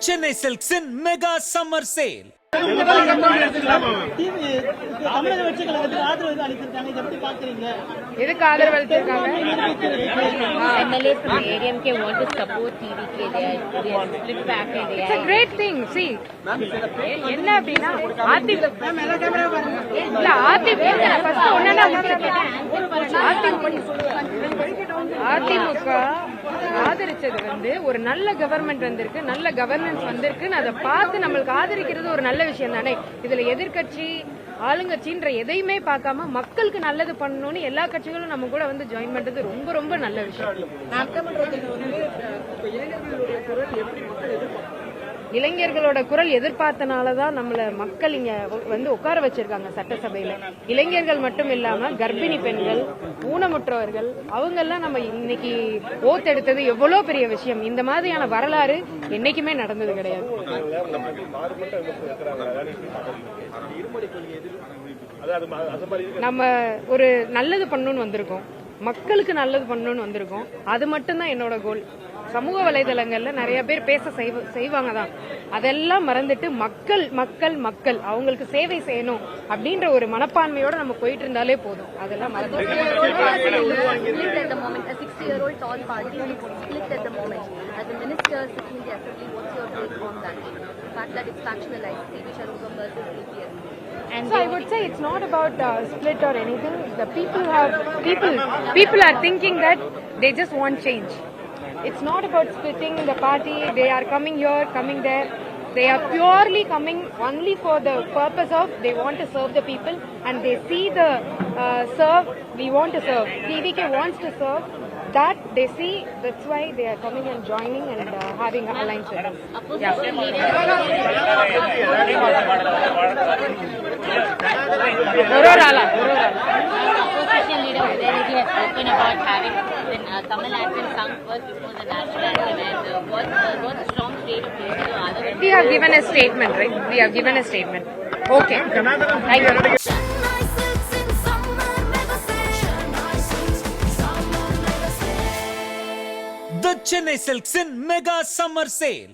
Chennai Silks in Mega Summer Sale. எதுக்கு ஆதரவு அளிச்சிருக்காங்க? MLAs from ADMK want to support TVK. They are split back. It's a great thing. See, என்ன அப்படின்னா அதிமுக ஆதரிச்சது வந்து ஒரு நல்ல government வந்திருக்கு, நல்ல கவர்னன்ஸ் வந்திருக்குன்னு அதை பார்த்து நம்மளுக்கு ஆதரிக்கிறது ஒரு நல்ல விஷயம் தானே. இதுல எதிர்கட்சி ஆளுங்கட்சின்ற எதையுமே பார்க்காம மக்களுக்கு நல்லது பண்ணணும்னு எல்லா கட்சிகளும் நம்ம கூட வந்து ஜாயின் பண்றது ரொம்ப ரொம்ப நல்ல விஷயம். இளைஞர்களோட குரல் எதிர்பார்த்தனாலதான் நம்மள மக்கள் இங்க வந்து உட்கார வச்சிருக்காங்க சட்டசபையில. இளைஞர்கள் மட்டும் இல்லாம கர்ப்பிணி பெண்கள், ஊனமுற்றவர்கள், அவங்க எல்லாம் நம்ம இன்னைக்கு ஓத் எடுத்தது எவ்வளவு பெரிய விஷயம். இந்த மாதிரியான வரலாறு என்னைக்குமே நடந்தது கிடையாது. நம்ம ஒரு நல்லது பண்ணணும்னு வந்திருக்கோம், மக்களுக்கு நல்லது பண்ணணும்னு வந்திருக்கோம். அது மட்டும்தான் என்னோட கோல். சமூக வலைதளங்கள்ல நிறைய பேர் பேச செய்வாங்க தான், அதெல்லாம் மறந்துட்டு மக்கள் மக்கள் மக்கள் அவங்களுக்கு சேவை செய்யணும் அப்படின்ற ஒரு மனப்பான்மையோட நம்ம போயிட்டு இருந்தாலே போதும். அதெல்லாம் And so I would say it's not about split or anything. The people are thinking that they just want change. It's not about splitting the party. They are coming here, coming there. They are purely coming only for the purpose of they want to serve the people, and they see the serve. We want to serve. TVK wants to serve. That they see. That's why they are coming and joining and having an alliance with us. Yeah. Opposition leader Udayanidhi has spoken about having the Tamil anthem sung first before the national anthem, and what's a strong statement? We have given a statement, right? We have given a statement. Okay. Thank you. The Chennai Silks in Mega Summer Sale.